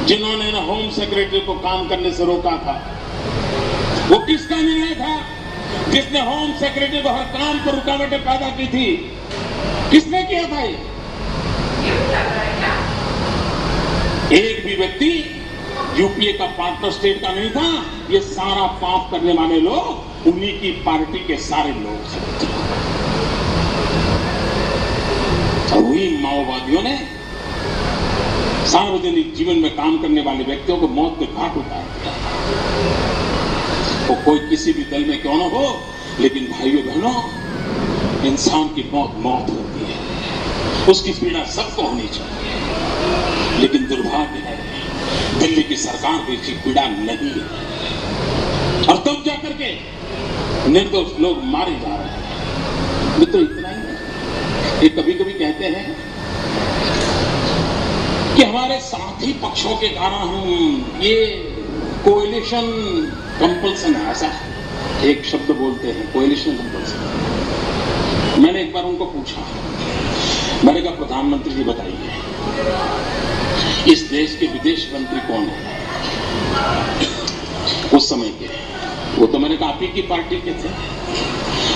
जिन्होंने home secretary को काम करने से रोका था, वो किसका निर्णय था जिसने होम सेक्रेटरी को हर काम पर रुकावटें पैदा की थी? किसने किया था ये? एक भी व्यक्ति यूपीए का पार्टनर स्टेट का नहीं था। ये सारा पाप करने वाले लोग उन्हीं की पार्टी के सारे लोग थे। और वही माओवादियों ने सार्वजनिक जीवन में काम करने वाले व्यक्तियों को मौत के घाट उतार दिया। वो कोई किसी भी दल में क्यों न हो, लेकिन भाइयों बहनों, इंसान की मौत होती है, उसकी पीड़ा सबको होनी चाहिए। लेकिन दुर्भाग्य है, दिल्ली की सरकार को इसकी पीड़ा नहीं है, और तब जाकर के निर्दोष लोग मारे जा रहे हैं। मित्रों, इतना ही नहीं, ये कभी कभी कहते हैं कि हमारे साथी पक्षों के कारण हम ये कोएलिशन कंपल्सन है, ऐसा एक शब्द बोलते हैं, कोएलिशन कंपल्सन। मैंने एक बार उनको पूछा, मैंने कहा प्रधानमंत्री जी बताइए, इस देश के विदेश मंत्री कौन है उस समय के? वो तो मैंने कहा आप ही की पार्टी के थे।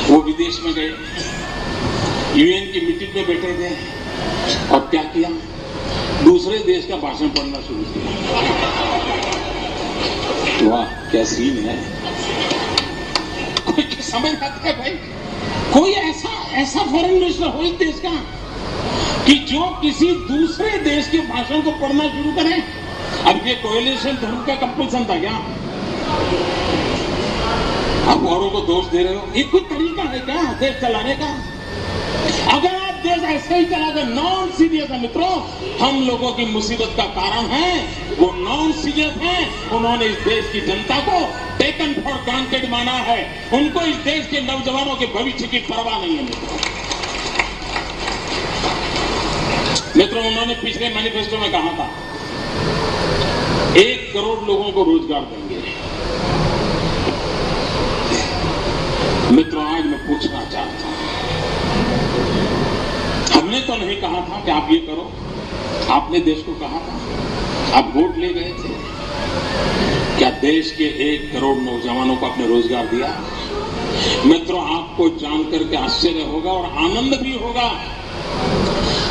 वो विदेश में गए, यूएन की मीटिंग में बैठे थे, और क्या किया? दूसरे देश का भाषण पढ़ना शुरू किया। वाह, क्या सीन है! कोई समझ आता है भाई? कोई ऐसा फॉरेन मिनिस्टर हो इस देश का कि जो किसी दूसरे देश के भाषण को पढ़ना शुरू करे? अब ये कोएलिशन धर्म का कंपल्सन था क्या? आप औरों को दोष दे रहे हो? ये कोई तरीका है क्या देश चलाने का? अगर आप देश ऐसे ही चला गए, नॉन सीरियस है मित्रों, हम लोगों की मुसीबत का कारण है वो नॉन सीरियस हैं। उन्होंने इस देश की जनता को टेकन फॉर ग्रांटेड माना है। उनको इस देश के नौजवानों के भविष्य की परवाह नहीं है मित्रों। उन्होंने पिछले मैनिफेस्टो में कहा था 1 करोड़ लोगों को रोजगार देंगे। मित्रों, आज मैं पूछना चाहता हूं, हमने तो नहीं कहा था कि आप ये करो, आपने देश को कहा था, आप वोट ले गए थे। क्या देश के 1 करोड़ नौजवानों को आपने रोजगार दिया? मित्रों, आपको जानकर के आश्चर्य होगा और आनंद भी होगा।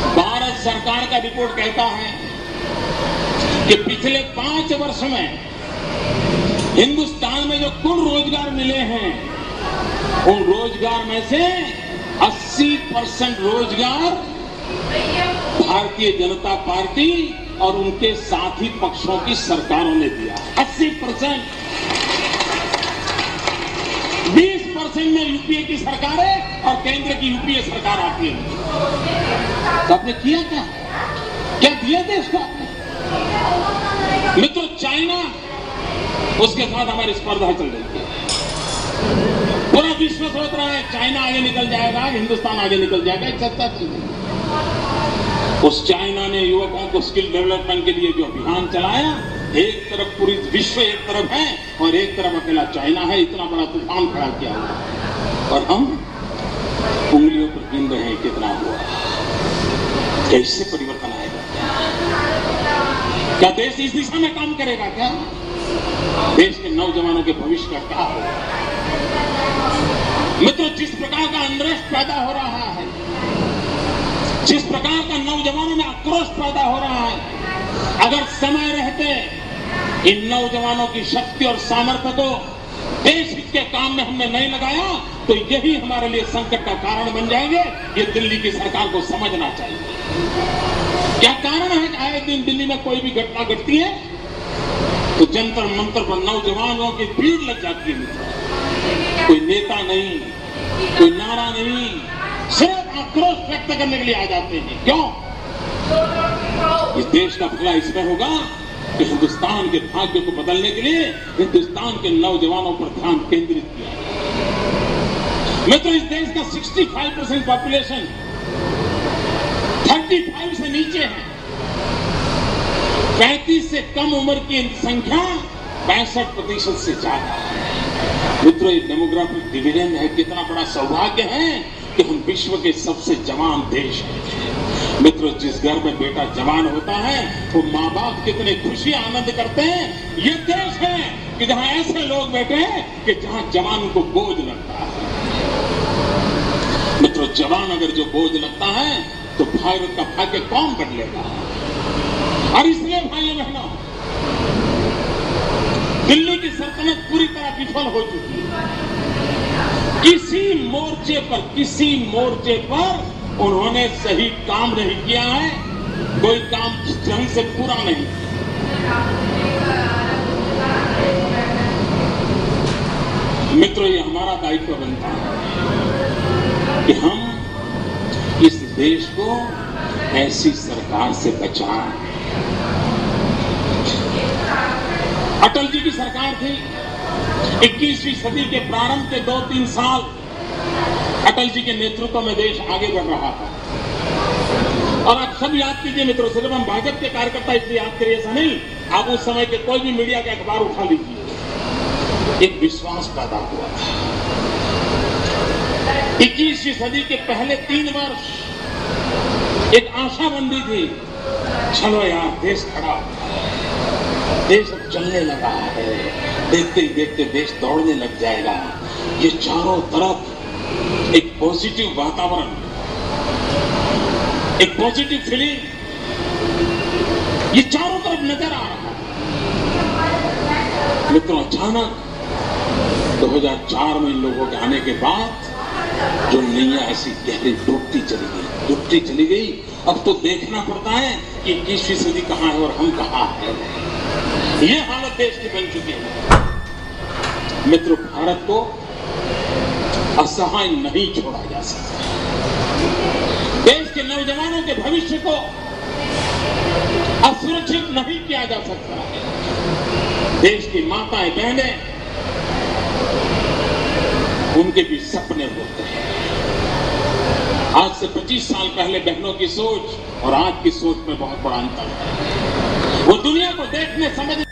भारत सरकार का रिपोर्ट कहता है कि पिछले 5 वर्ष में हिंदुस्तान में जो कुल रोजगार मिले हैं, उन रोजगार में से 80% रोजगार भारतीय जनता पार्टी और उनके साथी पक्षों की सरकारों ने दिया। 80%। 20% में यूपीए की सरकारें और केंद्र की यूपीए सरकार आती है। तो आपने किया क्या दिया देश को आपने? मित्रों, चाइना, उसके साथ हमारी स्पर्धा चल रही है। पूरा विश्व सोच रहा है चाइना आगे निकल जाएगा, हिंदुस्तान आगे निकल जाएगा। एक चर्चा चल रही है। उस चाइना ने युवकों को स्किल डेवलपमेंट के लिए जो अभियान चलाया, एक तरफ पूरी विश्व एक तरफ है और एक तरफ अकेला चाइना है। इतना बड़ा तूफान खड़ा किया हुआ, और हम उंगलियों पर गिन रहे हैं कितना हुआ। कैसे परिवर्तन आएगा? क्या देश इस दिशा में काम करेगा? क्या देश के नौजवानों के भविष्य का क्या होगा? मित्रों, जिस प्रकार का अनरेस्ट पैदा हो रहा है, जिस प्रकार का नौजवानों में आक्रोश पैदा हो रहा है, अगर समय रहते इन नौजवानों की शक्ति और सामर्थ्य को देश हित के काम में हमने नहीं लगाया तो यही हमारे लिए संकट का कारण बन जाएंगे। ये दिल्ली की सरकार को समझना चाहिए। क्या कारण है कि आए दिन दिल्ली में कोई भी घटना घटती है तो जंतर मंतर पर नौजवानों की भीड़ लग जाती है। कोई नेता नहीं, कोई नारा नहीं, सिर्फ आक्रोश व्यक्त करने के लिए आ जाते हैं। क्यों? इस देश का भला इसमें होगा कि हिंदुस्तान के भाग्य को बदलने के लिए हिंदुस्तान के नौजवानों पर ध्यान केंद्रित किया जाए। मित्रों, इस देश का 65% पॉपुलेशन 35 से नीचे है। 35 से कम उम्र की संख्या 65% से ज्यादा है। मित्रों, ये डेमोग्राफिक डिविडेंड है। कितना बड़ा सौभाग्य है कि हम विश्व के सबसे जवान देश हैं। मित्रों, जिस घर में बेटा जवान होता है वो माँ बाप कितने खुशी आनंद करते हैं। ये देश है कि जहां ऐसे लोग बैठे हैं कि जहां जवान को बोझ लगता है। मित्रों, जवान अगर जो बोझ लगता है तो भारत का भाग्य कौन बदलेगा। और इसलिए भाइयों बहनों, दिल्ली की सल्तनत पूरी तरह विफल हो चुकी है। किसी मोर्चे पर उन्होंने सही काम नहीं किया है, कोई काम ढंग से पूरा नहीं किया। मित्रों, ये हमारा दायित्व बनता है कि हम इस देश को ऐसी सरकार से बचाएं। अटल जी की सरकार थी। 21वीं सदी के प्रारंभ के 2-3 साल अटल जी के नेतृत्व में देश आगे बढ़ रहा था। और आप सब याद कीजिए मित्रों, सिर्फ हम भाजपा के कार्यकर्ता इसलिए याद करिए ऐसा नहीं, आप उस समय के कोई भी मीडिया के अखबार उठा लीजिए, एक विश्वास पैदा हुआ था। 21वीं सदी के पहले 3 वर्ष एक आशा बंदी थी, चलो यार देश खड़ा हो, देश अब चलने लगा है, देखते ही देखते देश दौड़ने लग जाएगा। ये चारों तरफ एक पॉजिटिव वातावरण, एक पॉजिटिव फीलिंग ये चारों तरफ नजर आ रहा है। मित्रों, अचानक 2004 में इन लोगों के आने के बाद जो नैया ऐसी गहरी डूबती चली गई। अब तो देखना पड़ता है कि 21वीं सदी कहां है और हम कहां हैं। ये हालत देश की बन चुकी है। मित्रों, भारत को असहाय नहीं छोड़ा जा सकता। देश के नौजवानों के भविष्य को असुरक्षित नहीं किया जा सकता। देश की माताएं बहनें, उनके भी सपने होते हैं। आज से 25 साल पहले बहनों की सोच और आज की सोच में बहुत बड़ा अंतर है। वो दुनिया को देखने समझने